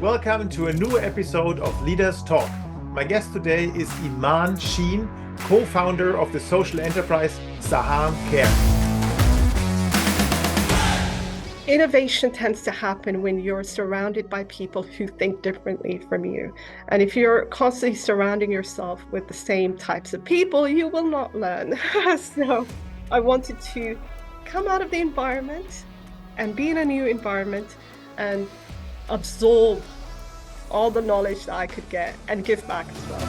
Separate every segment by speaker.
Speaker 1: Welcome to a new episode of Leaders Talk. My guest today is Iman Sheel, co-founder of the social enterprise Sahan Cares.
Speaker 2: Innovation tends to happen when you're surrounded by people who think differently from you. And if you're constantly surrounding yourself with the same types of people, you will not learn. So I wanted to come out of the environment and be in a new environment and absorb all the knowledge that I could get and give back as well.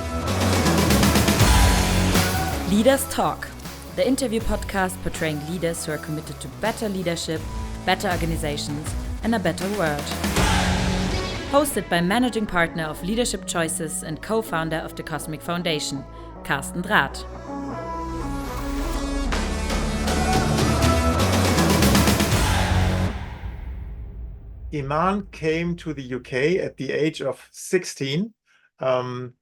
Speaker 3: Leaders Talk, the interview podcast portraying leaders who are committed to better leadership, better organizations, and a better world. Hosted by managing partner of Leadership Choices and co-founder of the Cosmic Foundation, Karsten.
Speaker 1: Iman came to the UK at the age of 16, and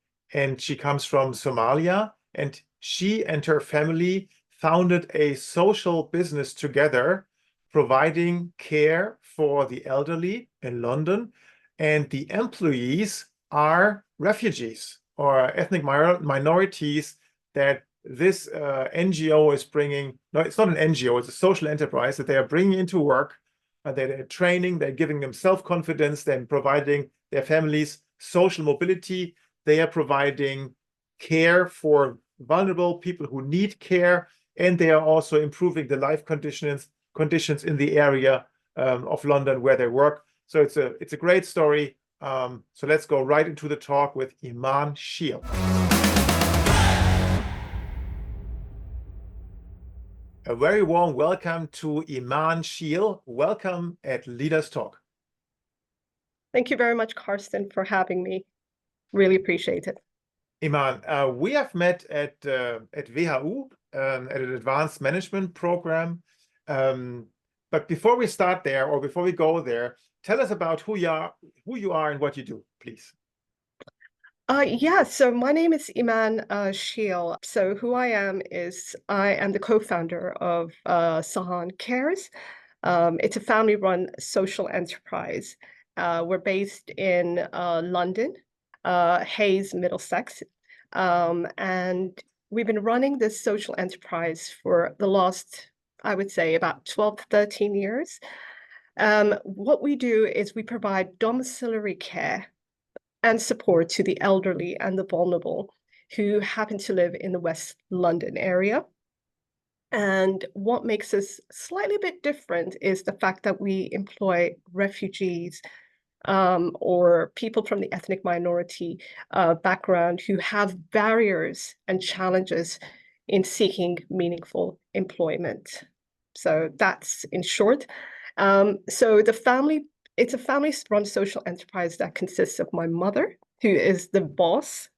Speaker 1: she comes from Somalia, and she and her family founded a social business together, providing care for the elderly in London, and the employees are refugees or ethnic minorities that this NGO is bringing. No, it's not an NGO, it's a social enterprise that they are bringing into work. They're training, they're giving them self-confidence, they're providing their families social mobility, they are providing care for vulnerable people who need care, and they are also improving the life conditions in the area of London where they work. So it's a great story. So let's go right into the talk with Iman Sheel. A very warm welcome to Iman Sheel. Welcome at Leaders Talk.
Speaker 2: Thank you very much, Karsten, for having me. Really appreciate it.
Speaker 1: Iman, we have met at WHU at an advanced management program. But before we start there, or before we go there, tell us about who you are and what you do, please.
Speaker 2: So my name is Iman Sheel. So who I am is I am the co-founder of Sahan Cares. It's a family-run social enterprise. We're based in London, Hayes, Middlesex, and we've been running this social enterprise for the last, I would say, about 12 to 13 years. What we do is we provide domiciliary care and support to the elderly and the vulnerable who happen to live in the West London area. And what makes us slightly a bit different is the fact that we employ refugees or people from the ethnic minority background who have barriers and challenges in seeking meaningful employment. So that's in short. So it's a family-run social enterprise that consists of my mother, who is the boss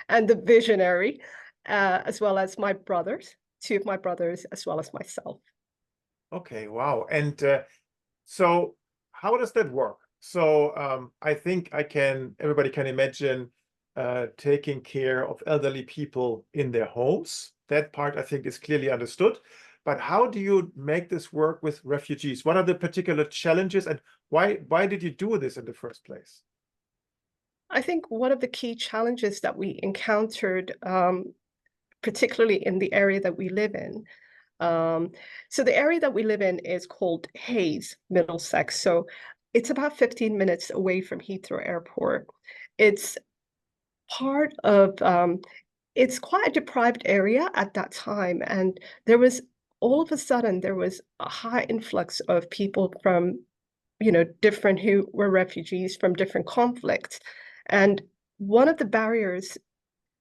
Speaker 2: and the visionary, as well as my brothers, two of my brothers, as well as myself.
Speaker 1: Okay, wow. And so how does that work? So I think everybody can imagine taking care of elderly people in their homes. That part I think is clearly understood. But how do you make this work with refugees? What are the particular challenges, and why did you do this in the first place?
Speaker 2: I think one of the key challenges that we encountered, particularly in the area that we live in, so the area that we live in is called Hayes, Middlesex. So it's about 15 minutes away from Heathrow Airport. It's part of, it's quite a deprived area at that time. And all of a sudden, there was a high influx of people from, different who were refugees from different conflicts. And one of the barriers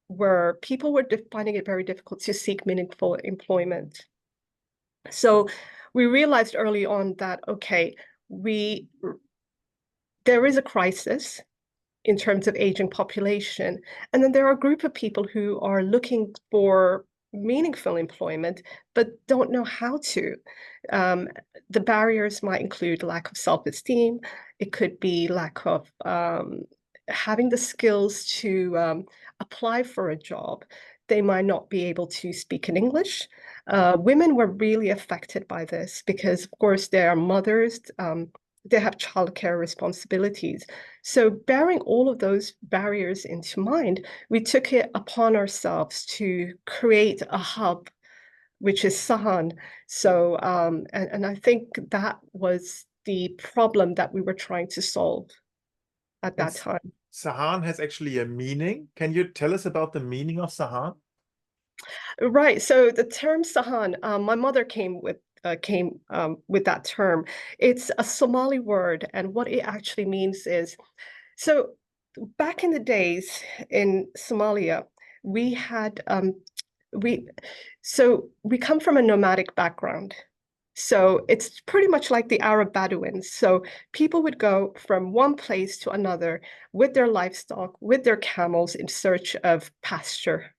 Speaker 2: were people were finding it very difficult to seek meaningful employment. So we realized early on that, okay, there is a crisis in terms of aging population. And then there are a group of people who are looking for meaningful employment, but don't know how to. The barriers might include lack of self-esteem. It could be lack of having the skills to apply for a job. They might not be able to speak in English. Women were really affected by this because, of course, they are mothers. they have childcare responsibilities. So bearing all of those barriers into mind, we took it upon ourselves to create a hub, which is Sahan. So, and I think that was the problem that we were trying to solve at that time.
Speaker 1: Sahan has actually a meaning. Can you tell us about the meaning of Sahan?
Speaker 2: Right. So the term Sahan, my mother came with that term. It's a Somali word, and what it actually means is, so back in the days in Somalia, we had we we come from a nomadic background. So it's pretty much like the Arab Bedouins. So people would go from one place to another with their livestock, with their camels in search of pasture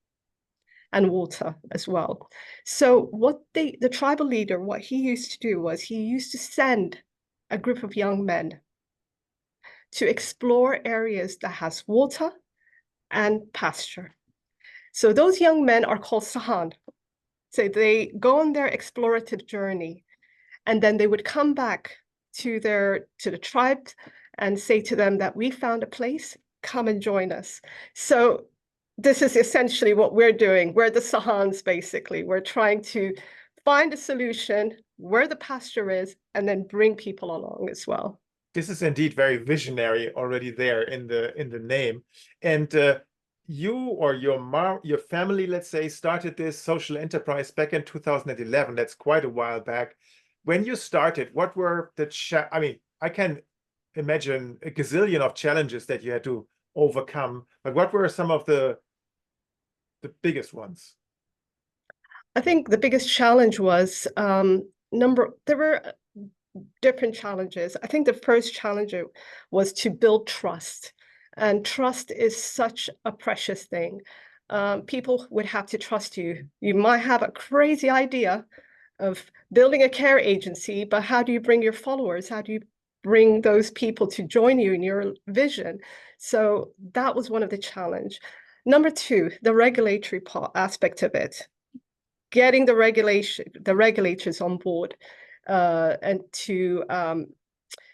Speaker 2: and water as well. So the tribal leader, what he used to do was he used to send a group of young men to explore areas that has water and pasture. So those young men are called Sahan. So they go on their explorative journey, and then they would come back to the tribe and say to them that we found a place, come and join us. So this is essentially what we're doing. We're the Sahans, basically. We're trying to find a solution where the pasture is and then bring people along as well.
Speaker 1: This is indeed very visionary already there in the name. And you or your family, let's say, started this social enterprise back in 2011. That's quite a while back. When you started, what were I mean, I can imagine a gazillion of challenges that you had to overcome, but what were some of the biggest ones?
Speaker 2: I think the biggest challenge was there were different challenges. I think the first challenge was to build trust. And trust is such a precious thing. People would have to trust you. You might have a crazy idea of building a care agency, but how do you bring your followers? How do you bring those people to join you in your vision? So that was one of the challenge. Number two, the regulatory aspect of it, getting the regulators on board, and to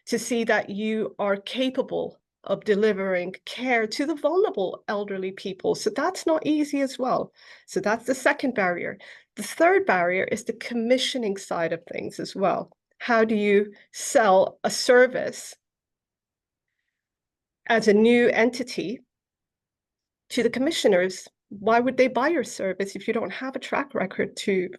Speaker 2: see that you are capable of delivering care to the vulnerable elderly people. So that's not easy as well. So that's the second barrier. The third barrier is the commissioning side of things as well. How do you sell a service as a new entity to the commissioners? Why would they buy your service if you don't have a track record to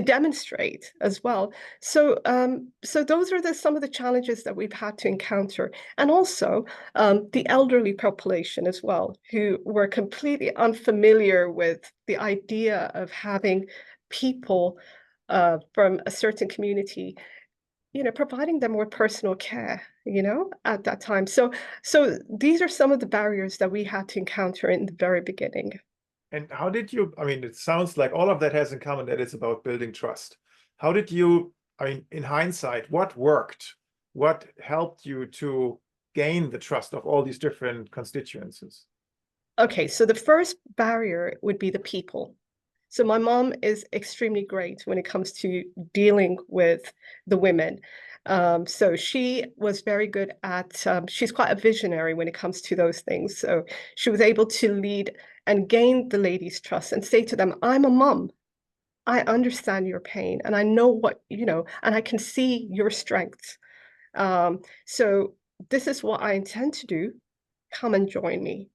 Speaker 2: demonstrate as well? So those are some of the challenges that we've had to encounter, and also the elderly population as well, who were completely unfamiliar with the idea of having people from a certain community, providing them with personal care, at that time. So these are some of the barriers that we had to encounter in the very beginning.
Speaker 1: And how did you, I mean, it sounds like all of that has in common that it's about building trust. How did you, I mean, in hindsight, what worked? What helped you to gain the trust of all these different constituencies?
Speaker 2: Okay, so the first barrier would be the people. So my mom is extremely great when it comes to dealing with the women. So she was very good at, she's quite a visionary when it comes to those things. So she was able to lead and gain the ladies' trust and say to them, I'm a mom. I understand your pain and I know what, and I can see your strengths. So this is what I intend to do. Come and join me.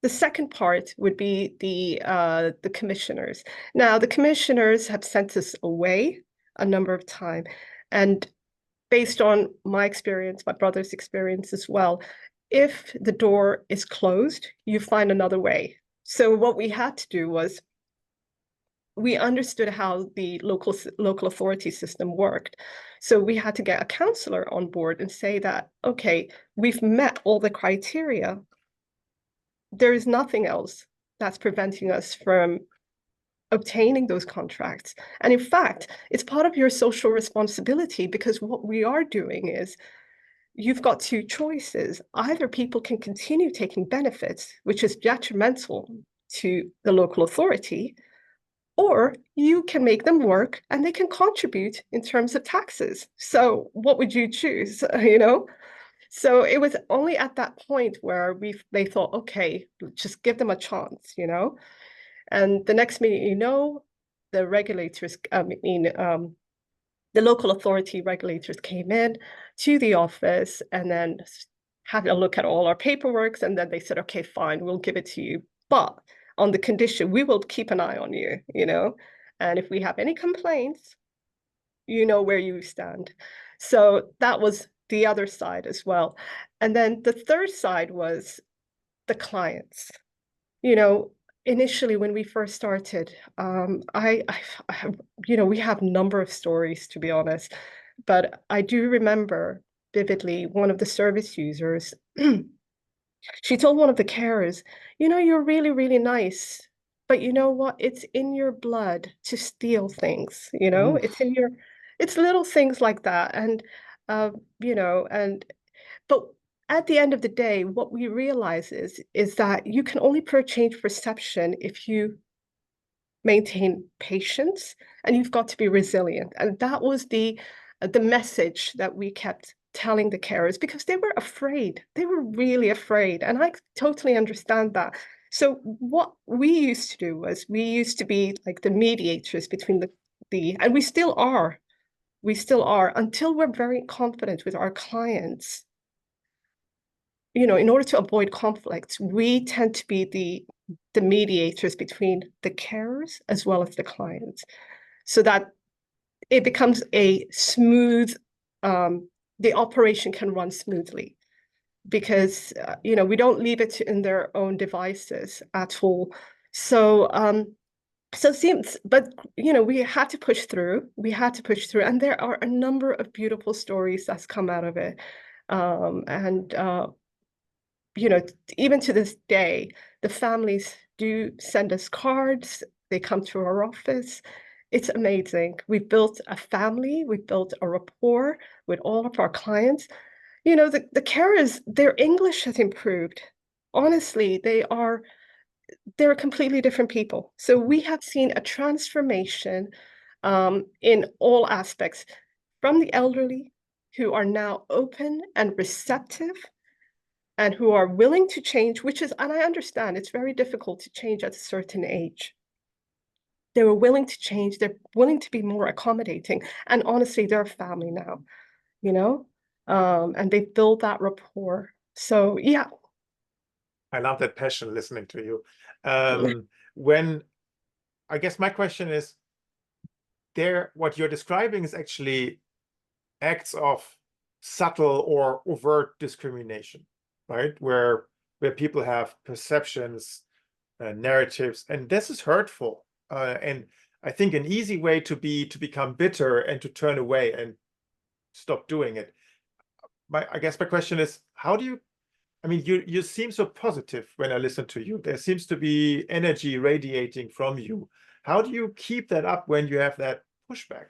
Speaker 2: The second part would be the commissioners. Now, the commissioners have sent us away a number of times, and based on my experience, my brother's experience as well, if the door is closed, you find another way. So what we had to do was we understood how the local authority system worked. So we had to get a counselor on board and say that, okay, we've met all the criteria. There is nothing else that's preventing us from obtaining those contracts. And in fact, it's part of your social responsibility, because what we are doing is you've got two choices. Either people can continue taking benefits, which is detrimental to the local authority, or you can make them work and they can contribute in terms of taxes. So what would you choose, you know? So it was only at that point where they thought, okay, just give them a chance, you know? And the next minute, you know, the regulators, the local authority regulators came in to the office and then had a look at all our paperwork. And then they said, okay, fine, we'll give it to you. But on the condition, we will keep an eye on you, you know? And if we have any complaints, you know where you stand. So that was the other side as well. And then the third side was the clients. You know, initially when we first started, you know, we have a number of stories, to be honest, but I do remember vividly one of the service users, she told one of the carers, you know, you're really, really nice, but you know what? It's in your blood to steal things, you know,
Speaker 1: Oof.
Speaker 2: it's little things like that. And, you know, but at the end of the day, what we realize is that you can only change perception if you maintain patience and you've got to be resilient. And that was the message that we kept telling the carers because they were afraid. They were really afraid. And I totally understand that. So what we used to do was we used to be like the mediators between and we still are until we're very confident with our clients. You know, in order to avoid conflicts, we tend to be the mediators between the carers as well as the clients, so that it becomes a smooth, the operation can run smoothly because, you know, we don't leave it in their own devices at all. So, so it seems, but, you know, we had to push through. We had to push through. And there are a number of beautiful stories that's come out of it. And you know, even to this day, the families do send us cards. They come to our office. It's amazing. We've built a family. We've built a rapport with all of our clients. You know, the carers, their English has improved. Honestly, they're completely different people. So we have seen a transformation in all aspects, from the elderly who are now open and receptive and who are willing to change, and I understand it's very difficult to change at a certain age. They were willing to change, they're willing to be more accommodating. And honestly, they're a family now, you know, and they build that rapport. So yeah.
Speaker 1: I love that passion listening to you. When I guess my question is, what you're describing is actually acts of subtle or overt discrimination, right? Where people have perceptions, narratives, and this is hurtful. And I think an easy way to become bitter and to turn away and stop doing it. I guess my question is, how do you? I mean, you seem so positive when I listen to you. There seems to be energy radiating from you. How do you keep that up when you have that pushback?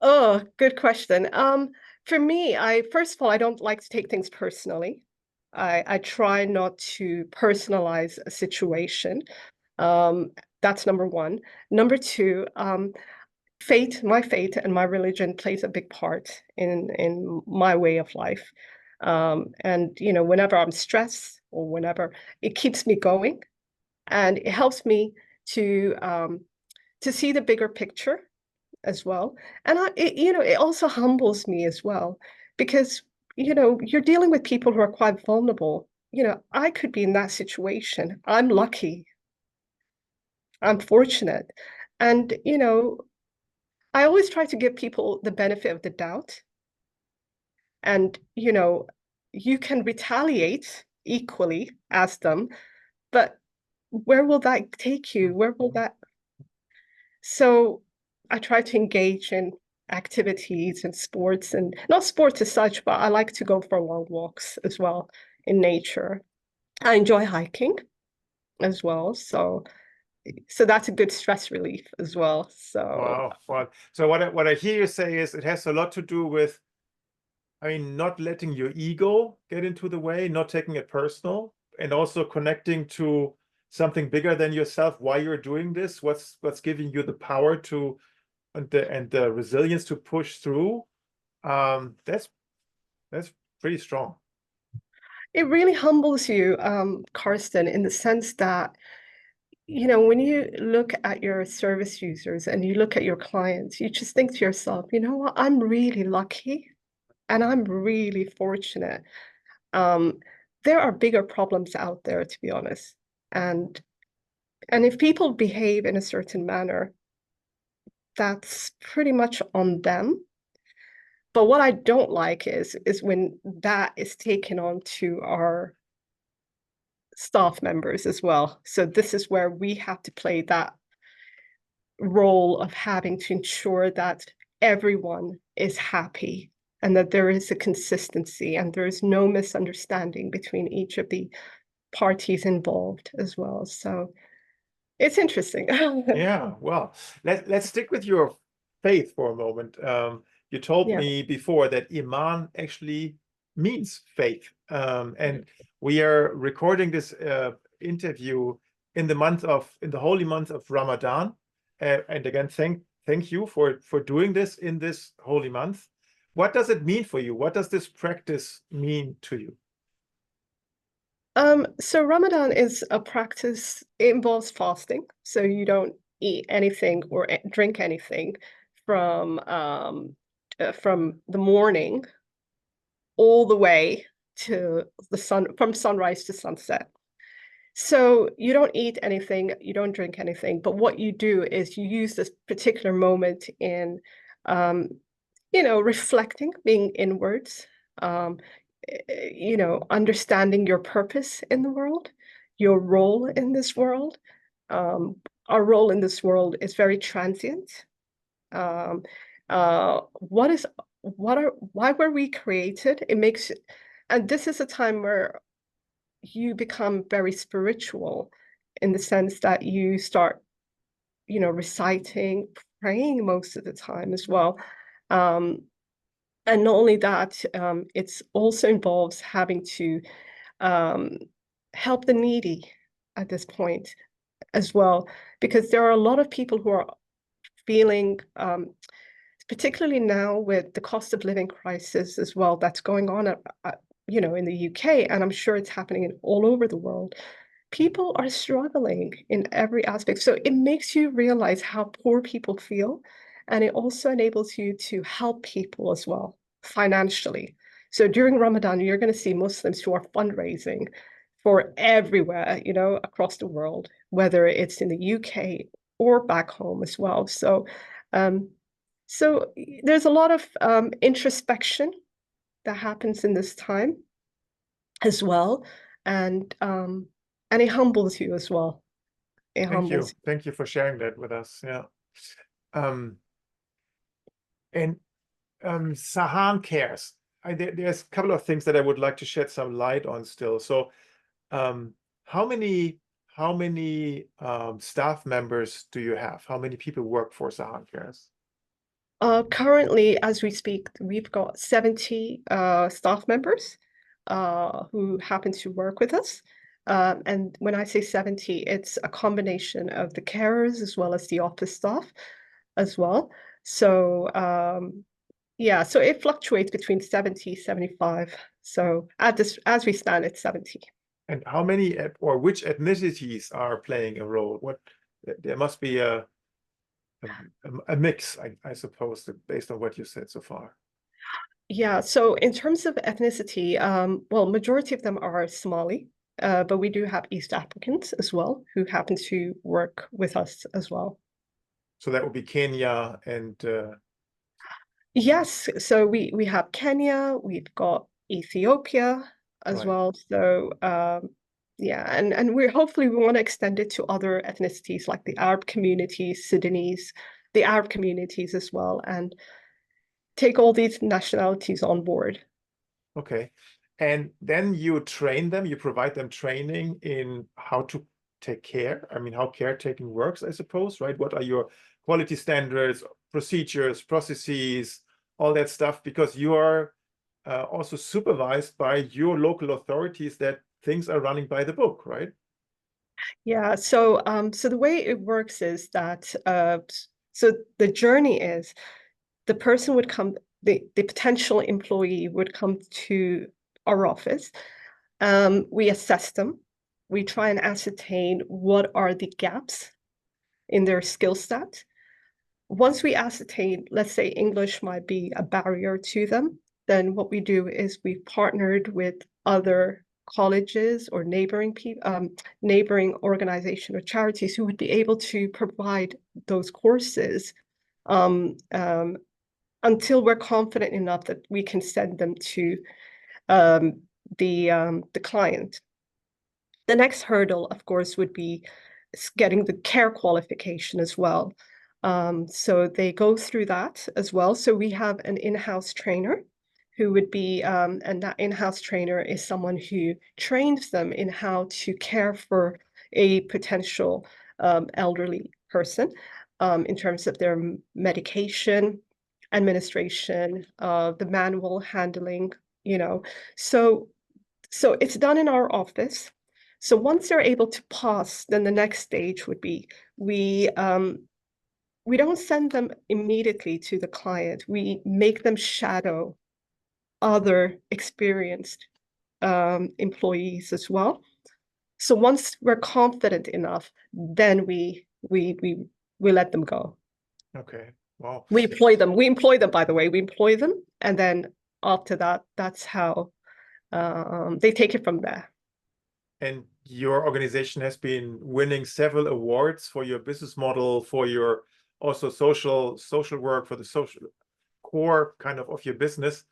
Speaker 2: Oh, good question. For me, first of all, I don't like to take things personally. I try not to personalize a situation. That's number one. Number two, my faith and my religion plays a big part in my way of life. And you know, whenever I'm stressed or whenever, it keeps me going, and it helps me to see the bigger picture as well. And you know, it also humbles me as well, because, you know, you're dealing with people who are quite vulnerable. You know, I could be in that situation. I'm lucky. I'm fortunate. And, you know, I always try to give people the benefit of the doubt. And, you know, you can retaliate equally as them, but where will that take you? Where will that? So I try to engage in activities and sports, and not sports as such, but I like to go for long walks as well in nature. I enjoy hiking as well. So that's a good stress relief as well. So
Speaker 1: Wow. Well, so what I hear you say is it has a lot to do with, I mean, not letting your ego get into the way, not taking it personal, and also connecting to something bigger than yourself, why you're doing this, what's giving you the power to and the resilience to push through. That's pretty strong.
Speaker 2: It really humbles you, Karsten, in the sense that, you know, when you look at your service users and you look at your clients, you just think to yourself, you know what, I'm really lucky and I'm really fortunate. There are bigger problems out there, to be honest. And if people behave in a certain manner, that's pretty much on them. But what I don't like is when that is taken on to our staff members as well. So this is where we have to play that role of having to ensure that everyone is happy and that there is a consistency and there is no misunderstanding between each of the parties involved as well. So it's interesting.
Speaker 1: Yeah, well, let's stick with your faith for a moment. You told
Speaker 2: Yeah.
Speaker 1: me before that Iman actually means faith. And we are recording this interview in the holy month of Ramadan. And again, thank you for doing this in this holy month. What does it mean for you? What does this practice mean to you?
Speaker 2: So Ramadan is a practice, it involves fasting. So you don't eat anything or drink anything from the morning all the way to the sun, from sunrise to sunset. So you don't eat anything, you don't drink anything, but what you do is you use this particular moment in, you know, reflecting, being inwards, you know, understanding your purpose in the world, your role in this world. Our role in this world is very transient. Why were we created? It makes, and this is a time where you become very spiritual in the sense that you start, you know, reciting, praying most of the time as well. And not only that, it also involves having to help the needy at this point as well, because there are a lot of people who are feeling, particularly now with the cost of living crisis as well, that's going on, you know, in the UK, and I'm sure it's happening all over the world. People are struggling in every aspect. So it makes you realize how poor people feel. And it also enables you to help people as well financially. So during Ramadan, you're going to see Muslims who are fundraising for everywhere, you know, across the world, whether it's in the UK or back home as well. So, so there's a lot of introspection that happens in this time as well. And it humbles you as well. It humbles you.
Speaker 1: Thank you for sharing that with us. Yeah. And Sahan Cares. There's a couple of things that I would like to shed some light on still. So how many staff members do you have? How many people work for Sahan Cares?
Speaker 2: Currently, as we speak, we've got 70 staff members who happen to work with us. And when I say 70, it's a combination of the carers as well as the office staff as well. So yeah, so it fluctuates between 70, 75. So as we stand, it's 70.
Speaker 1: And how many or which ethnicities are playing a role? There must be a mix, I suppose, based on what you said so far.
Speaker 2: Yeah, so in terms of ethnicity, well, majority of them are Somali, but we do have East Africans as well who happen to work with us as well.
Speaker 1: So that would be Kenya and
Speaker 2: Yes, so we have Kenya, we've got Ethiopia as
Speaker 1: right.
Speaker 2: well. So yeah, and we want to extend it to other ethnicities like the Arab communities, Sudanese, the Arab communities as well, and take all these nationalities on board.
Speaker 1: Okay. And then you train them, you provide them training in how to take care. I mean, how caretaking works, I suppose, right? What are your quality standards, procedures, processes, all that stuff, because you are also supervised by your local authorities that things are running by the book, right?
Speaker 2: Yeah, so so the way it works is that so the journey is the person would come, the potential employee would come to our office. We assess them. We try and ascertain what are the gaps in their skill set. Once we ascertain, let's say English might be a barrier to them, then what we do is we've partnered with other colleges or neighboring organization or charities who would be able to provide those courses um, um, until we're confident enough that we can send them to the client. The next hurdle, of course, would be getting the care qualification as well. So they go through that as well. So we have an in-house trainer who would be, and that in-house trainer is someone who trains them in how to care for a potential elderly person in terms of their medication, administration, the manual handling, you know. So it's done in our office. So once they're able to pass, then the next stage would be we don't send them immediately to the client. We make them shadow other experienced employees as well. So once we're confident enough, then we let them go.
Speaker 1: Okay. Wow.
Speaker 2: We employ them. We employ them, by the way. We employ them, and then after that, that's how they take it from there.
Speaker 1: And your organization has been winning several awards for your business model, for your also social work, for the social core kind of your business.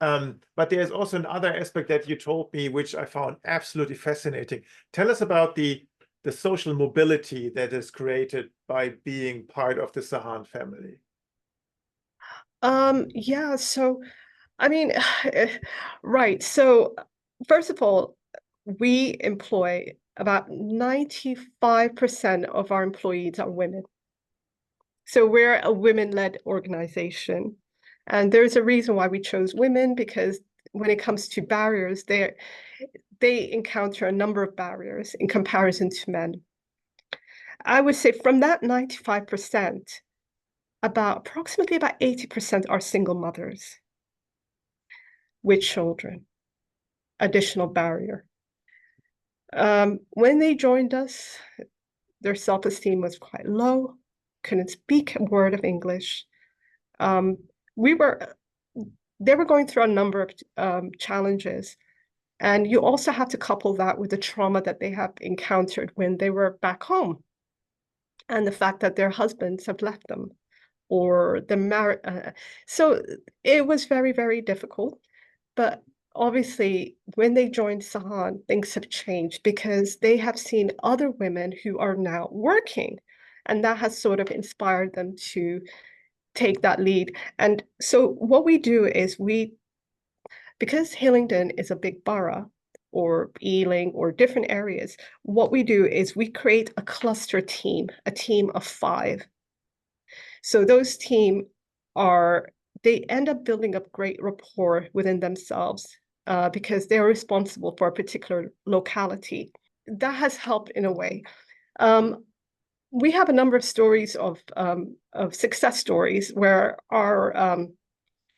Speaker 1: But there's also another aspect that you told me, which I found absolutely fascinating. Tell us about the social mobility that is created by being part of the Sahan family.
Speaker 2: Yeah, so I mean, right. So first of all, we employ about 95% of our employees are women. So we're a women-led organization. And there's a reason why we chose women, because when it comes to barriers, they encounter a number of barriers in comparison to men. I would say from that 95%, approximately about 80% are single mothers with children, additional barrier. When they joined us, their self-esteem was quite low, couldn't speak a word of English. They were going through a number of challenges. And you also have to couple that with the trauma that they have encountered when they were back home, and the fact that their husbands have left them, or the marriage. So it was very, very difficult. But obviously, when they joined Sahan, things have changed because they have seen other women who are now working, and that has sort of inspired them to take that lead. And so what we do is because Hillingdon is a big borough, or Ealing, or different areas, what we do is we create a cluster team, a team of 5. So those team they end up building up great rapport within themselves because they're responsible for a particular locality. That has helped in a way. We have a number of stories of success stories where our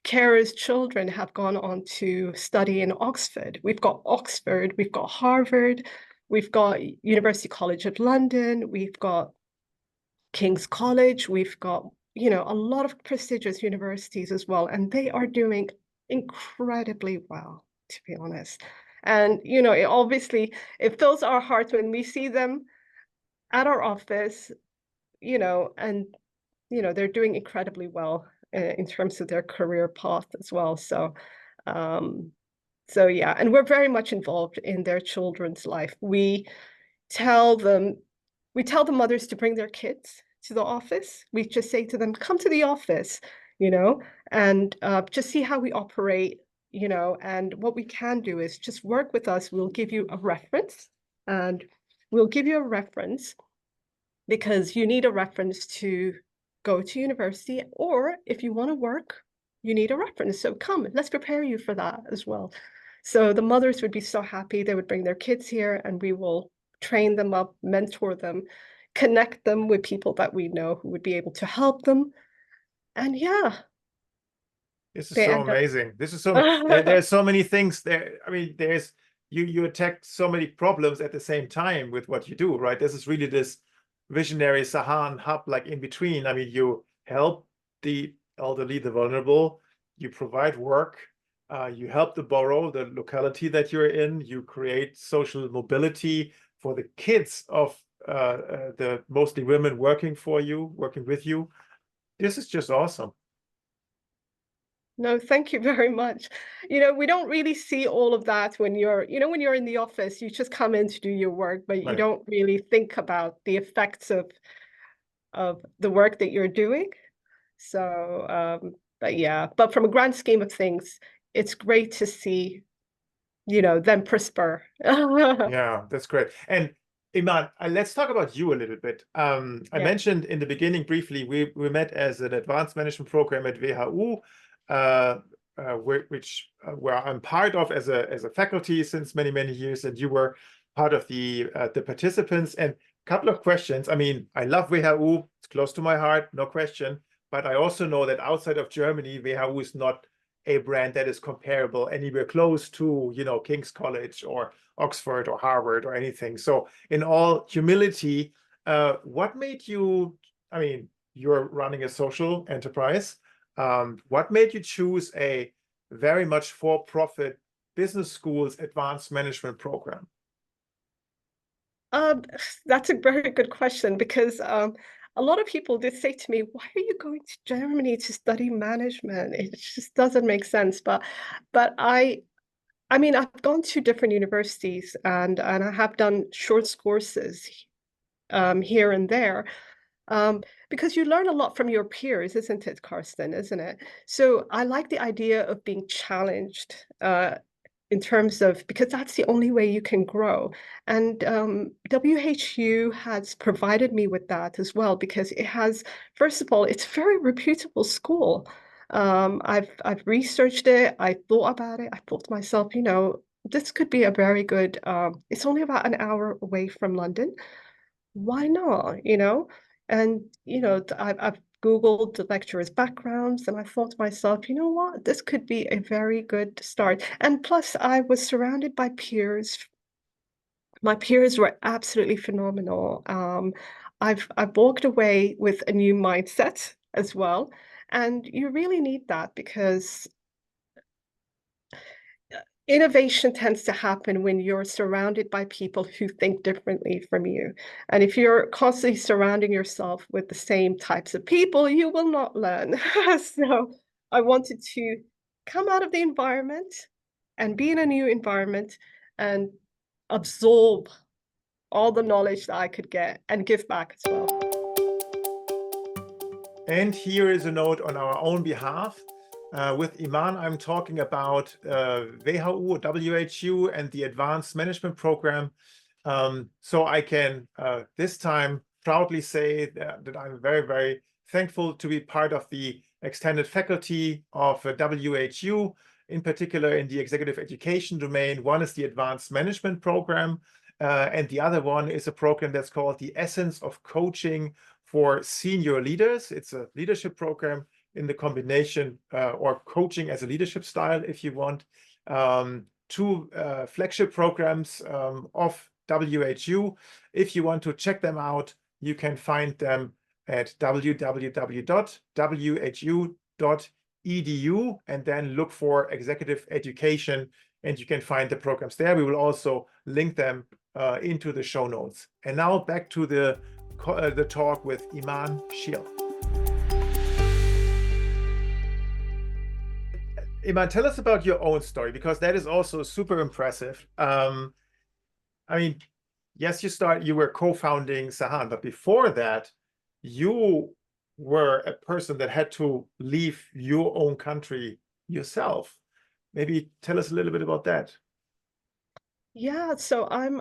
Speaker 2: carers' children have gone on to study in Oxford. We've got Oxford, we've got Harvard, we've got University College of London, we've got King's College, we've got, a lot of prestigious universities as well, and they are doing incredibly well, to be honest. And, it fills our hearts when we see them at our office, and, they're doing incredibly well in terms of their career path as well. So yeah, and we're very much involved in their children's life. We tell the mothers to bring their kids to the office. We just say to them, come to the office, and just see how we operate, and what we can do is just work with us. We'll give you a reference, and we'll give you a reference because you need a reference to go to university, or if you want to work, you need a reference. So come, let's prepare you for that as well. So the mothers would be so happy. They would bring their kids here, and we will train them up, mentor them, connect them with people that we know who would be able to help them. And yeah,
Speaker 1: This is
Speaker 2: they
Speaker 1: so
Speaker 2: end up.
Speaker 1: amazing. This is so there's so many things there. I mean, there's you attack so many problems at the same time with what you do, right? This is really this visionary Sahan hub, like in between. I mean, you help the elderly, the vulnerable, you provide work, you help the borough, the locality that you're in, you create social mobility for the kids of the mostly women working with you. This is just awesome.
Speaker 2: No, thank you very much. We don't really see all of that when when you're in the office, you just come in to do your work, but you
Speaker 1: Right.
Speaker 2: don't really think about the effects of the work that you're doing. So, but yeah, but from a grand scheme of things, it's great to see, them prosper.
Speaker 1: Yeah, that's great. And Iman, let's talk about you a little bit. I
Speaker 2: Yeah.
Speaker 1: mentioned in the beginning briefly, we met as an advanced management program at WHU, where I'm part of as a faculty since many years, and you were part of the participants. And a couple of questions. I mean, I love WHU; it's close to my heart, no question. But I also know that outside of Germany, WHU is not a brand that is comparable anywhere close to, King's College or Oxford or Harvard or anything. So in all humility, what made you, I mean, you're running a social enterprise. What made you choose a very much for-profit business school's advanced management program?
Speaker 2: Um, that's a very good question because a lot of people did say to me, "Why are you going to Germany to study management? It just doesn't make sense." But I mean, I've gone to different universities and I have done short courses here and there because you learn a lot from your peers, isn't it, Karsten? Isn't it? So I like the idea of being challenged in terms of because that's the only way you can grow. And WHU has provided me with that as well because it has, first of all, it's a very reputable school. I've researched it. I thought about it. I thought to myself, this could be a very good. It's only about an hour away from London. Why not? And I've Googled the lecturers' backgrounds, and I thought to myself, you know what, this could be a very good start. And plus, I was surrounded by peers. My peers were absolutely phenomenal. I've walked away with a new mindset as well, and you really need that because innovation tends to happen when you're surrounded by people who think differently from you. And if you're constantly surrounding yourself with the same types of people, you will not learn. So I wanted to come out of the environment and be in a new environment and absorb all the knowledge that I could get and give back as well.
Speaker 1: And here is a note on our own behalf. With Iman, I'm talking about WHU and the Advanced Management Program. So I can this time proudly say that I'm very thankful to be part of the extended faculty of WHU, in particular in the executive education domain. One is the Advanced Management Program, and the other one is a program that's called the Essence of Coaching for Senior Leaders. It's a leadership program in the combination or coaching as a leadership style, if you want. Two flagship programs of WHU. If you want to check them out, you can find them at www.whu.edu and then look for executive education, and you can find the programs there. We will also link them into the show notes. And now back to the talk with Iman Sheel. Iman, tell us about your own story, because that is also super impressive. I mean, yes, you were co-founding Sahan, but before that, you were a person that had to leave your own country yourself. Maybe tell us a little bit about that.
Speaker 2: Yeah, so I'm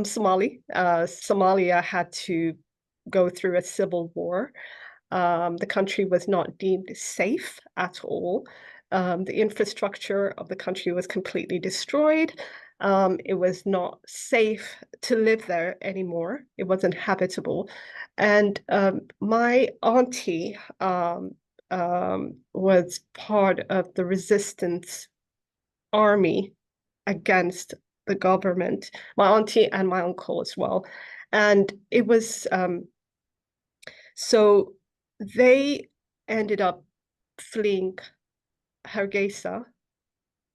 Speaker 2: Somali. Somalia had to go through a civil war. The country was not deemed safe at all. The infrastructure of the country was completely destroyed. It was not safe to live there anymore. It wasn't habitable. And my auntie was part of the resistance army against the government, my auntie and my uncle as well. And it was, so they ended up fleeing Hargeisa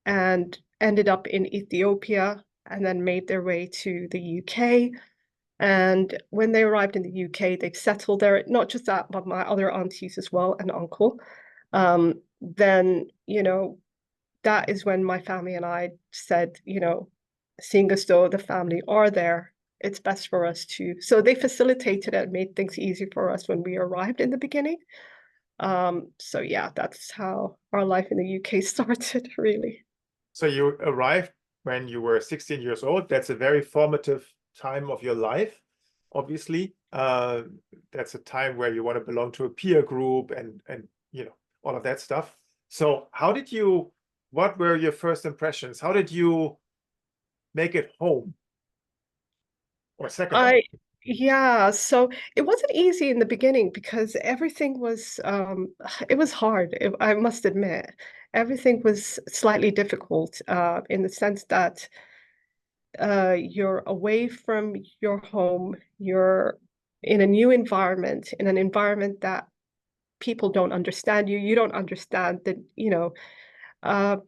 Speaker 2: and ended up in Ethiopia and then made their way to the UK. And when they arrived in the UK, they settled there, not just that, but my other aunties as well and uncle. Then, that is when my family and I said, seeing as though the family are there, it's best for us to. So they facilitated it, made things easy for us when we arrived in the beginning. So yeah, that's how our life in the UK started, really.
Speaker 1: So you arrived when you were 16 years old. That's a very formative time of your life, obviously. That's a time where you want to belong to a peer group and all of that stuff. So what were your first impressions? How did you make it home? Or second home?
Speaker 2: Yeah, so it wasn't easy in the beginning because everything was it was hard, I must admit. Everything was slightly difficult in the sense that you're away from your home, you're in a new environment, in an environment that people don't understand you, you don't understand that,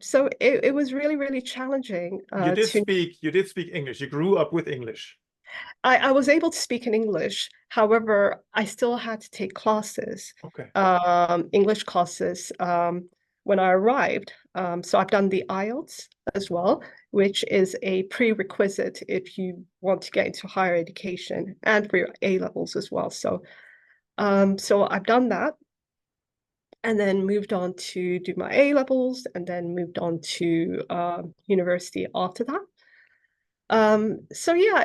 Speaker 2: so it was really, really challenging
Speaker 1: You did speak English. You grew up with English.
Speaker 2: I was able to speak in English. However, I still had to take classes,
Speaker 1: Okay.
Speaker 2: English classes, when I arrived. So I've done the IELTS as well, which is a prerequisite if you want to get into higher education and for your A levels as well. So, so I've done that and then moved on to do my A levels and then moved on to university after that. So yeah,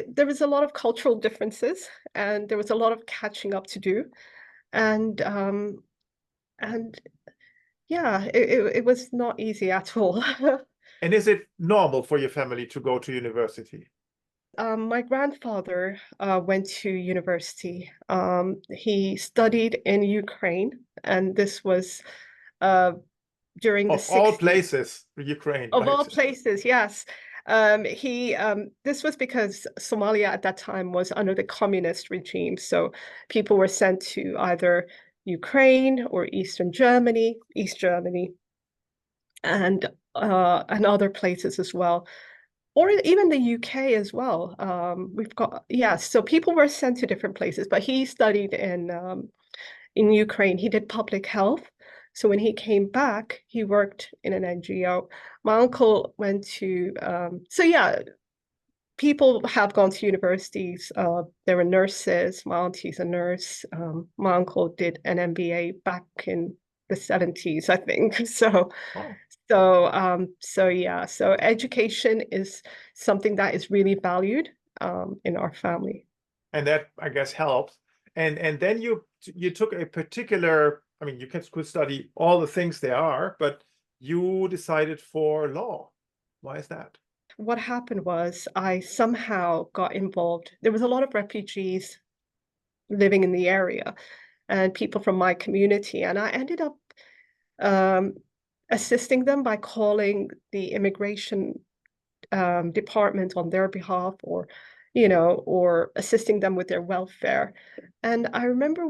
Speaker 2: there was a lot of cultural differences and there was a lot of catching up to do. And yeah, it was not easy at all.
Speaker 1: And is it normal for your family to go to university?
Speaker 2: My grandfather went to university. He studied in Ukraine, and this was during the
Speaker 1: Of all
Speaker 2: 60s.
Speaker 1: places, Ukraine,
Speaker 2: Of
Speaker 1: right?
Speaker 2: all places, yes. This was because Somalia at that time was under the communist regime. So people were sent to either Ukraine or East Germany, and other places as well, or even the UK as well. So people were sent to different places, but he studied in Ukraine. He did public health. So when he came back, he worked in an NGO. My uncle went to, so yeah, people have gone to universities. There were nurses. My auntie's a nurse. My uncle did an MBA back in the 70s, I think. So,
Speaker 1: Oh.
Speaker 2: so yeah, so education is something that is really valued in our family.
Speaker 1: And that, I guess, helps. And then you took a particular, I mean, you could study all the things there are, but you decided for law. Why is that?
Speaker 2: What happened was I somehow got involved. There was a lot of refugees living in the area and people from my community, and I ended up assisting them by calling the immigration department on their behalf, or assisting them with their welfare. And I remember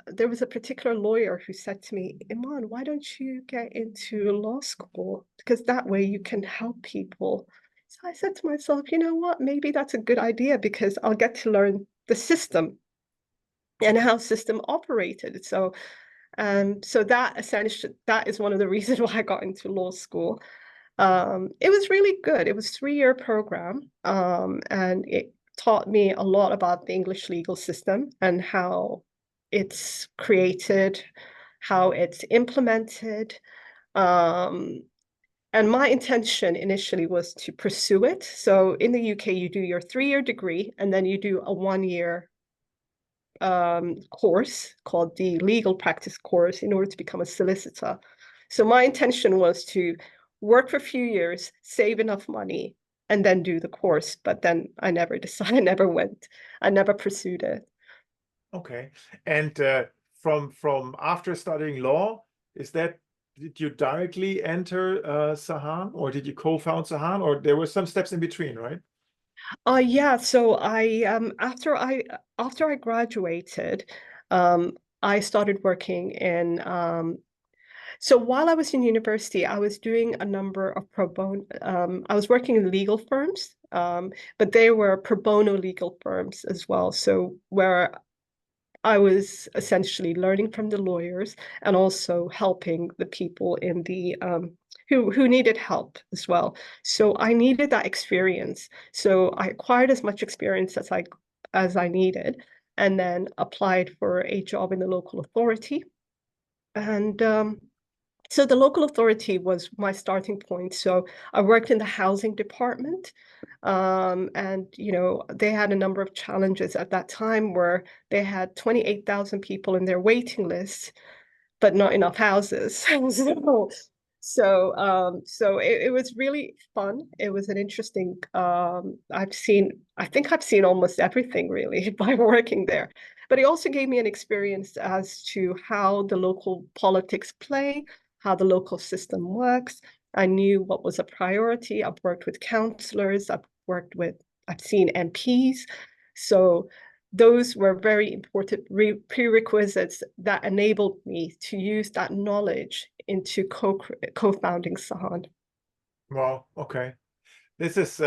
Speaker 2: there was a particular lawyer who said to me, Iman, why don't you get into law school? Because that way you can help people. So I said to myself, you know what, maybe that's a good idea because I'll get to learn the system and how system operated. So that is one of the reasons why I got into law school. It was really good. It was a 3-year program, and it taught me a lot about the English legal system and how it's created, how it's implemented. And my intention initially was to pursue it. So in the UK, you do your 3-year degree, and then you do a 1-year course called the legal practice course in order to become a solicitor. So my intention was to work for a few years, save enough money, and then do the course. But then I never decided, I never pursued it.
Speaker 1: Okay. And from after studying law, did you directly enter Sahan, or did you co-found Sahan, or there were some steps in between, right?
Speaker 2: Yeah, so after I graduated, I started working in so while I was in university, I was doing a number of pro bono. I was working in legal firms, but they were pro bono legal firms as well. So where I was essentially learning from the lawyers and also helping the people in the who needed help as well. So I needed that experience. So I acquired as much experience as I needed, and then applied for a job in the local authority. And so the local authority was my starting point. So I worked in the housing department. And, they had a number of challenges at that time where they had 28,000 people in their waiting list, but not enough houses. So it was really fun. It was an interesting, I think I've seen almost everything really by working there. But it also gave me an experience as to how the local politics play, how the local system works. I knew what was a priority. I've worked with councillors, I've seen MPs. So those were very important prerequisites that enabled me to use that knowledge into co-founding Sahan.
Speaker 1: Wow. Okay. This is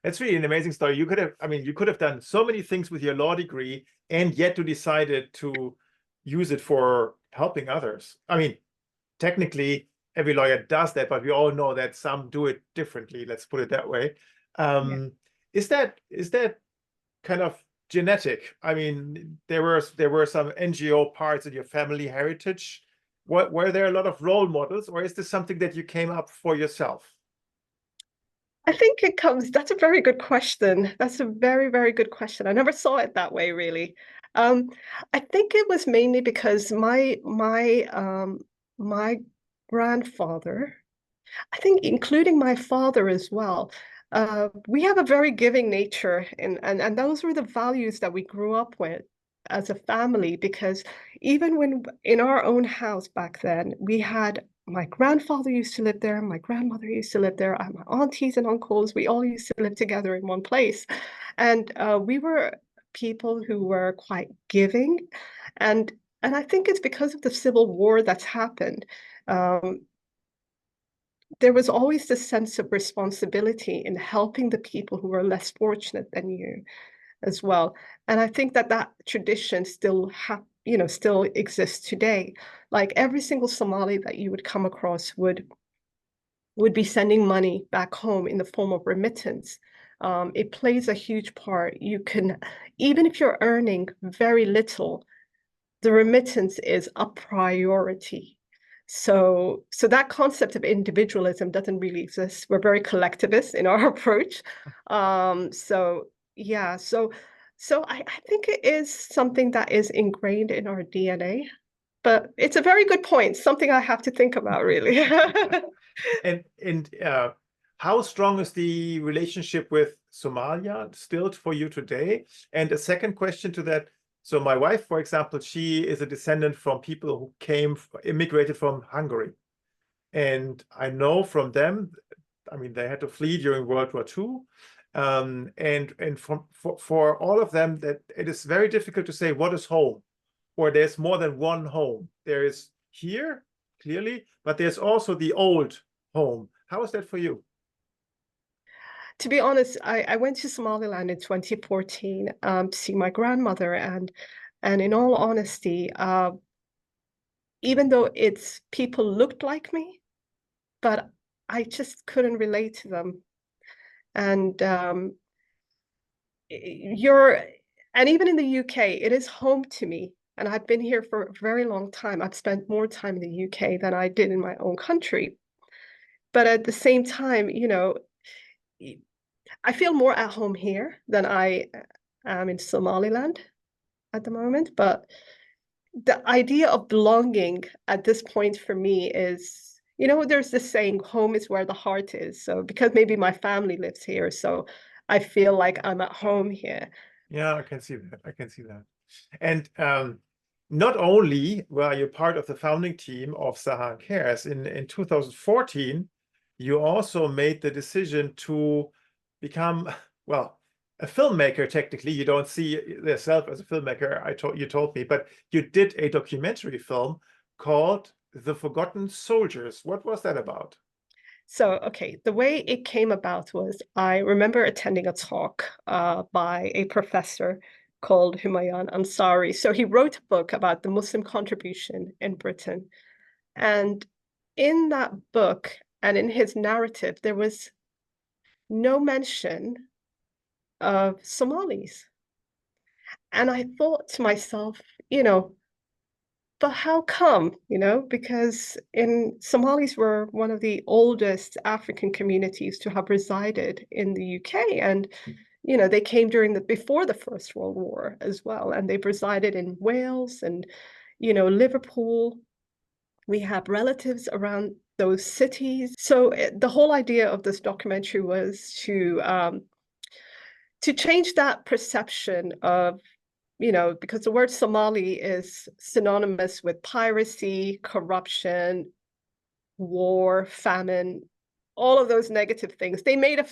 Speaker 1: it's really an amazing story. You could have done so many things with your law degree, and yet you decided to use it for helping others. I mean, technically, every lawyer does that, but we all know that some do it differently. Let's put it that way. Is that kind of genetic? I mean, there were some NGO parts in your family heritage. Were there a lot of role models, or is this something that you came up for yourself?
Speaker 2: I think that's a very good question. That's a very, very good question. I never saw it that way, really. I think it was mainly because my grandfather, I think including my father as well, we have a very giving nature, and those were the values that we grew up with as a family, because even when in our own house back then, we had my grandfather used to live there, my grandmother used to live there, my aunties and uncles, we all used to live together in one place. And we were people who were quite giving. And I think it's because of the civil war that's happened. There was always this sense of responsibility in helping the people who were less fortunate than you as well. And I think that tradition still exists today. Like every single Somali that you would come across would be sending money back home in the form of remittance. It plays a huge part. Even if you're earning very little, the remittance is a priority. So that concept of individualism doesn't really exist. We're very collectivist in our approach. So yeah, so I think it is something that is ingrained in our DNA. But it's a very good point, something I have to think about, really.
Speaker 1: And how strong is the relationship with Somalia still for you today? And a second question to that. So my wife, for example, she is a descendant from people who immigrated from Hungary. And I know from them, I mean, they had to flee during World War II. And for all of them, that it is very difficult to say what is home, or there's more than one home. There is here, clearly, but there's also the old home. How is that for you?
Speaker 2: To be honest, I went to Somaliland in 2014 to see my grandmother, and in all honesty, even though it's people looked like me, but I just couldn't relate to them. And even in the UK, it is home to me. And I've been here for a very long time. I've spent more time in the UK than I did in my own country. But at the same time, I feel more at home here than I am in Somaliland at the moment. But the idea of belonging at this point for me is, you know, there's this saying, home is where the heart is. So because maybe my family lives here, so I feel like I'm at home here.
Speaker 1: Yeah, I can see that. I can see that. And not only were you part of the founding team of Sahan Cares, in 2014, you also made the decision to become, well, a filmmaker. Technically, you don't see yourself as a filmmaker, you told me, but you did a documentary film called The Forgotten Soldiers. What was that about?
Speaker 2: So, okay, the way it came about was I remember attending a talk by a professor called Humayun Ansari. So he wrote a book about the Muslim contribution in Britain. And in that book and in his narrative, there was no mention of Somalis. And I thought to myself, you know, but how come, you know, because Somalis were one of the oldest African communities to have resided in the UK. And, you know, they came before the First World War as well. And they've resided in Wales and, you know, Liverpool. We have relatives around those cities. So the whole idea of this documentary was to change that perception of, you know, because the word Somali is synonymous with piracy, corruption, war, famine, all of those negative things. They made a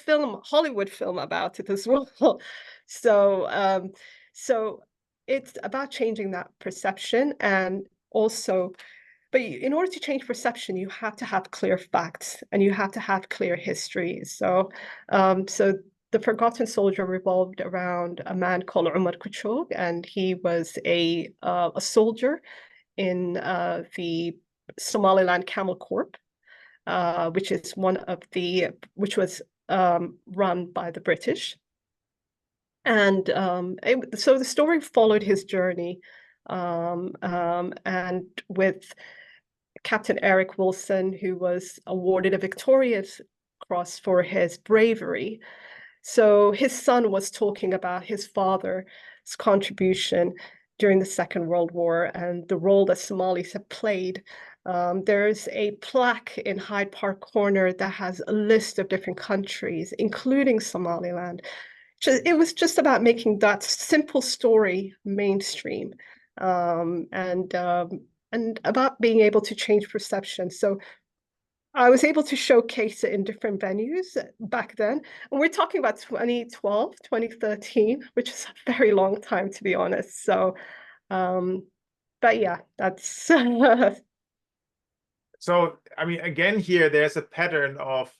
Speaker 2: Hollywood film about it as well. So it's about changing that perception, and also, but in order to change perception, you have to have clear facts and you have to have clear history. So the Forgotten Soldier revolved around a man called Umar Kuchog, and he was a soldier in the Somaliland Camel Corps, which was run by the British. And so the story followed his journey, and with Captain Eric Wilson, who was awarded a Victoria's Cross for his bravery. So his son was talking about his father's contribution during the Second World War and the role that Somalis have played. There's a plaque in Hyde Park Corner that has a list of different countries, including Somaliland. It was just about making that simple story mainstream, and about being able to change perception. So I was able to showcase it in different venues back then. And we're talking about 2012, 2013, which is a very long time, to be honest. So, but yeah, that's
Speaker 1: So, I mean, again, here there's a pattern of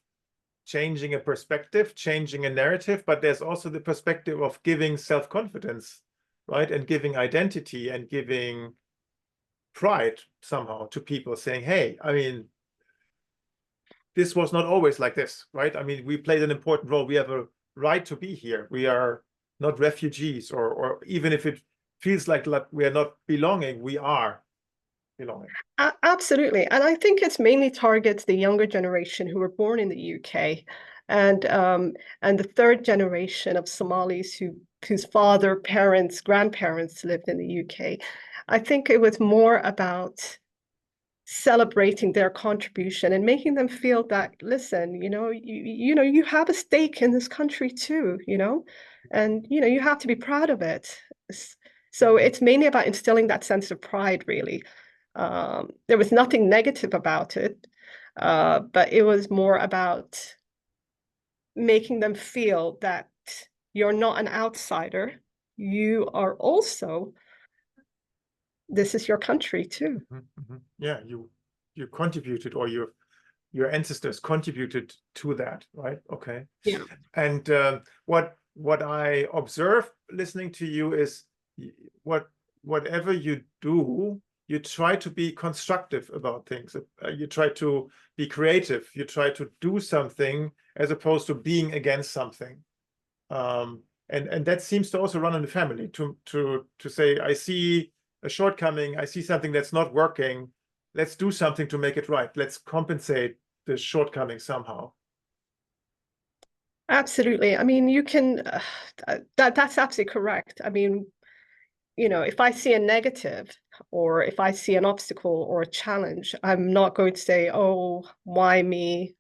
Speaker 1: changing a perspective, changing a narrative, but there's also the perspective of giving self-confidence, right? And giving identity and giving pride somehow to people, saying, hey, I mean, this was not always like this, right? I mean, we played an important role. We have a right to be here. We are not refugees, or even if it feels like we are not belonging, we are belonging.
Speaker 2: Absolutely. And I think it's mainly targets the younger generation who were born in the UK, and the third generation of Somalis whose father, parents, grandparents lived in the UK. I think it was more about celebrating their contribution and making them feel that, listen, you know, you have a stake in this country too, you know, and you know, you have to be proud of it. So it's mainly about instilling that sense of pride, really. There was nothing negative about it, but it was more about making them feel that you're not an outsider. You are also, this is your country too.
Speaker 1: Yeah, you contributed, or your ancestors contributed to that, right? Okay.
Speaker 2: Yeah.
Speaker 1: And what I observe listening to you is whatever you do, you try to be constructive about things. You try to be creative. You try to do something as opposed to being against something. And that seems to also run in the family, to say, I see a shortcoming, I see something that's not working, let's do something to make it right. Let's compensate the shortcoming somehow.
Speaker 2: Absolutely. I mean, you can, that's absolutely correct. I mean, you know, if I see a negative, or if I see an obstacle or a challenge, I'm not going to say, oh, why me?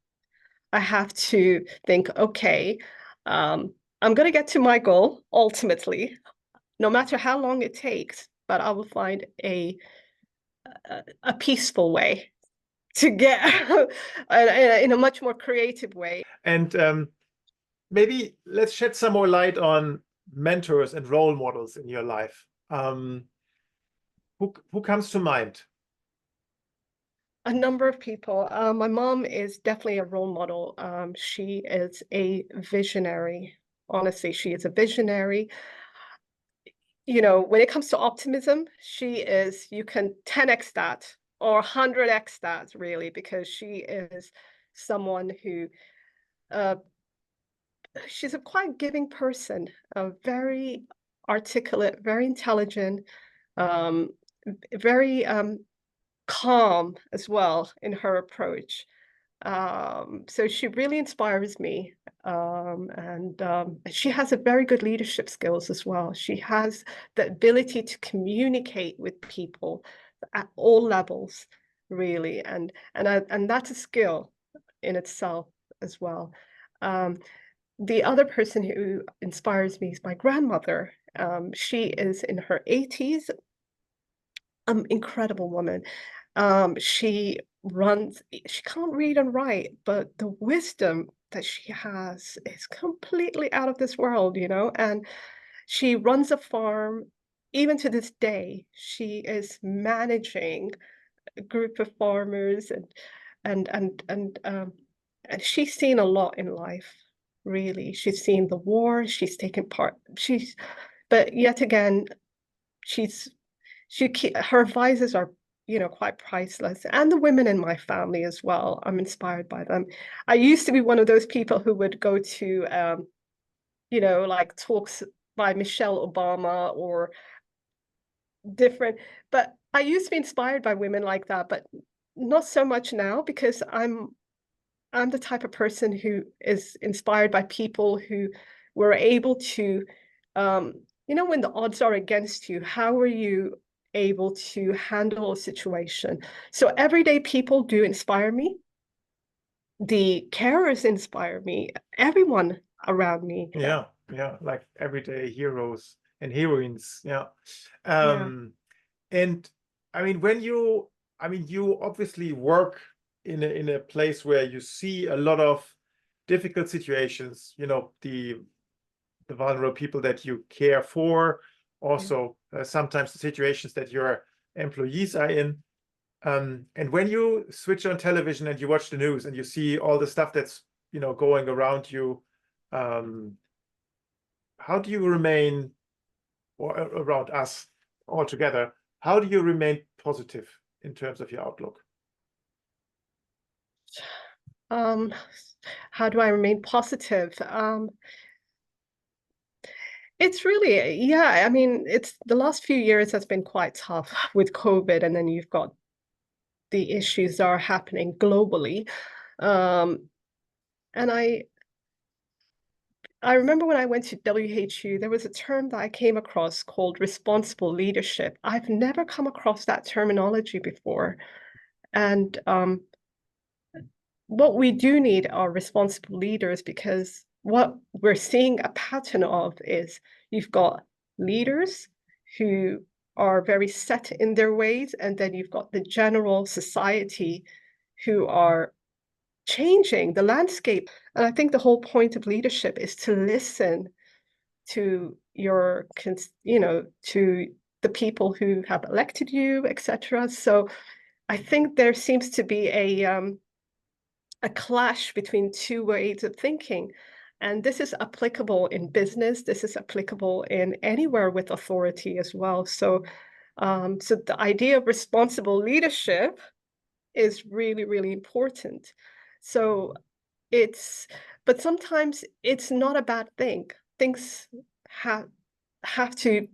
Speaker 2: I have to think, okay, I'm going to get to my goal ultimately, no matter how long it takes, but I will find a peaceful way to get in a much more creative way.
Speaker 1: And maybe let's shed some more light on mentors and role models in your life. Who comes to mind?
Speaker 2: A number of people. My mom is definitely a role model. She is a visionary. Honestly, she is a visionary. You know, when it comes to optimism, you can 10x that or 100x that, really, because she is someone who, she's a quite giving person, very articulate, very intelligent, very calm as well in her approach. So she really inspires me. And she has a very good leadership skills as well. She has the ability to communicate with people at all levels, really. And that's a skill in itself as well. The other person who inspires me is my grandmother. She is in her 80s, incredible woman. She can't read and write, but the wisdom that she has is completely out of this world, you know, and she runs a farm. Even to this day, she is managing a group of farmers, and and and um, and she's seen a lot in life, really. She's seen the war, she's taken part, but yet again, she's her advisors are, you know, quite priceless, and the women in my family as well. I'm inspired by them. I used to be one of those people who would go to you know, like talks by Michelle Obama or different, but I used to be inspired by women like that, but not so much now, because I'm the type of person who is inspired by people who were able to, you know, when the odds are against you, how are you able to handle a situation? So everyday people do inspire me. The carers inspire me, everyone around me.
Speaker 1: Yeah, like everyday heroes and heroines. Yeah.
Speaker 2: Yeah.
Speaker 1: And I mean, you obviously work in a place where you see a lot of difficult situations, you know, the vulnerable people that you care for, also sometimes the situations that your employees are in. And when you switch on television and you watch the news and you see all the stuff that's, you know, going around you, how do you remain, or around us altogether, how do you remain positive in terms of your outlook?
Speaker 2: How do I remain positive? It's really, yeah, I mean, it's the last few years has been quite tough with COVID, and then you've got the issues that are happening globally. And I remember when I went to WHO, there was a term that I came across called responsible leadership. I've never come across that terminology before. And what we do need are responsible leaders, because what we're seeing a pattern of is you've got leaders who are very set in their ways, and then you've got the general society who are changing the landscape. And I think the whole point of leadership is to listen to you know, to the people who have elected you, etc. So I think there seems to be a clash between two ways of thinking. And this is applicable in business. This is applicable in anywhere with authority as well. So, so the idea of responsible leadership is really, really important. So but sometimes it's not a bad thing. Things have to,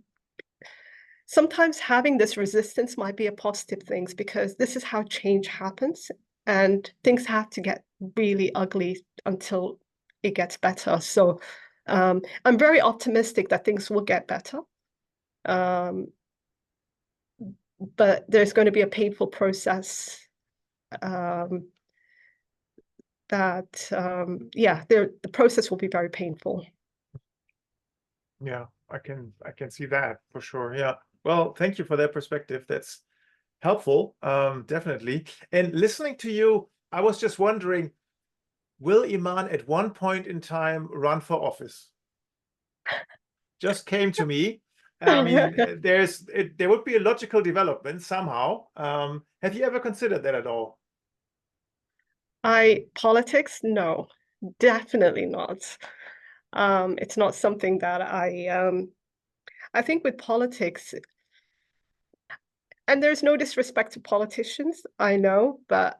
Speaker 2: sometimes having this resistance might be a positive thing, because this is how change happens, and things have to get really ugly until it gets better. So I'm very optimistic that things will get better. but there's going to be a painful process the process will be very painful.
Speaker 1: Yeah, I can see that for sure. Yeah. Well, thank you for that perspective. That's helpful, definitely. And listening to you, I was just wondering, will Iman at one point in time run for office? Just came to me. I mean, there would be a logical development somehow. Have you ever considered that at all?
Speaker 2: Politics? No, definitely not. It's not something that I think with politics, and there's no disrespect to politicians, I know, but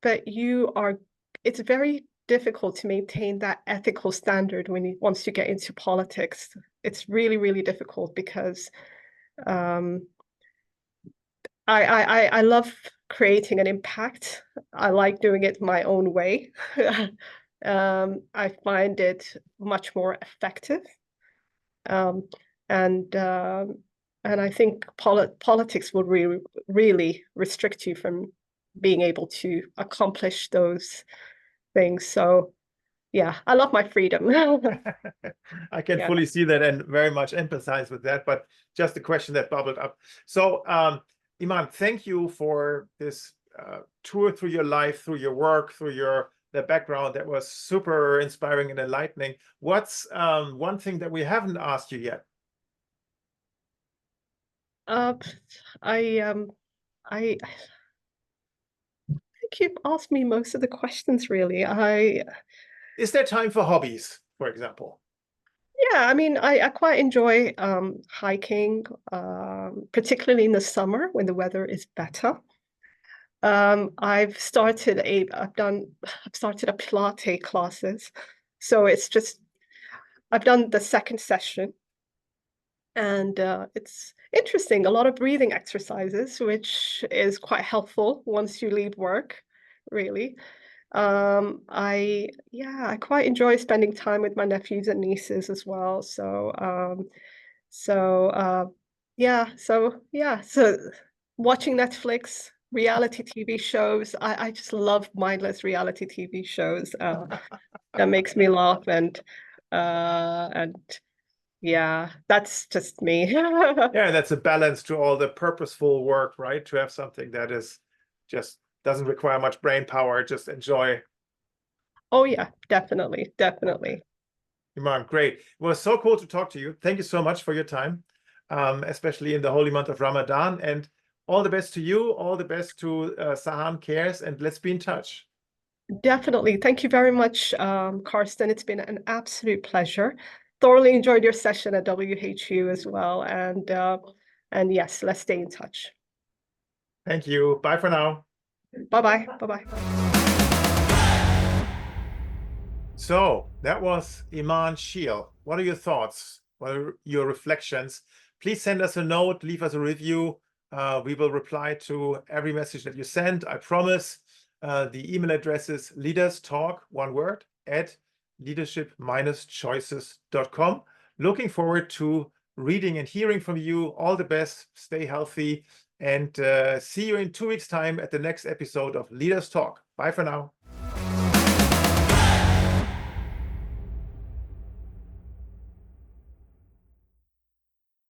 Speaker 2: it's very difficult to maintain that ethical standard once you get into politics. It's really, really difficult because I love creating an impact. I like doing it my own way. I find it much more effective. And I think politics will really restrict you from being able to accomplish those things. So yeah, I love my freedom.
Speaker 1: I can fully see that and very much empathize with that, but just a question that bubbled up. So Iman, thank you for this tour through your life, through your work, through the background. That was super inspiring and enlightening. What's one thing that we haven't asked you yet?
Speaker 2: I think you've asked me most of the questions, really.
Speaker 1: Is there time for hobbies, for example?
Speaker 2: Yeah, I mean, I quite enjoy hiking, particularly in the summer when the weather is better. I've started a Pilates classes, so I've done the second session, and it's interesting. A lot of breathing exercises, which is quite helpful once you leave work, really. I quite enjoy spending time with my nephews and nieces as well. So watching Netflix, reality TV shows. I just love mindless reality TV shows. That makes me laugh and yeah, that's just me.
Speaker 1: Yeah, that's a balance to all the purposeful work, right? To have something that is just doesn't require much brain power, just enjoy.
Speaker 2: Oh yeah, definitely.
Speaker 1: Iman, great. It was so cool to talk to you. Thank you so much for your time, especially in the holy month of Ramadan. And all the best to you, all the best to Sahan Cares, and let's be in touch.
Speaker 2: Definitely. Thank you very much, Karsten. It's been an absolute pleasure. Thoroughly enjoyed your session at WHU as well. And yes, let's stay in touch.
Speaker 1: Thank you. Bye for now.
Speaker 2: Bye-bye. Bye-bye.
Speaker 1: So that was Iman Sheel. What are your thoughts? What are your reflections? Please send us a note, leave us a review. We will reply to every message that you send, I promise. The email address is leaderstalk, one word, at leadership-choices.com. Looking forward to reading and hearing from you. All the best. Stay healthy. And see you in 2 weeks' time at the next episode of Leaders Talk. Bye for now.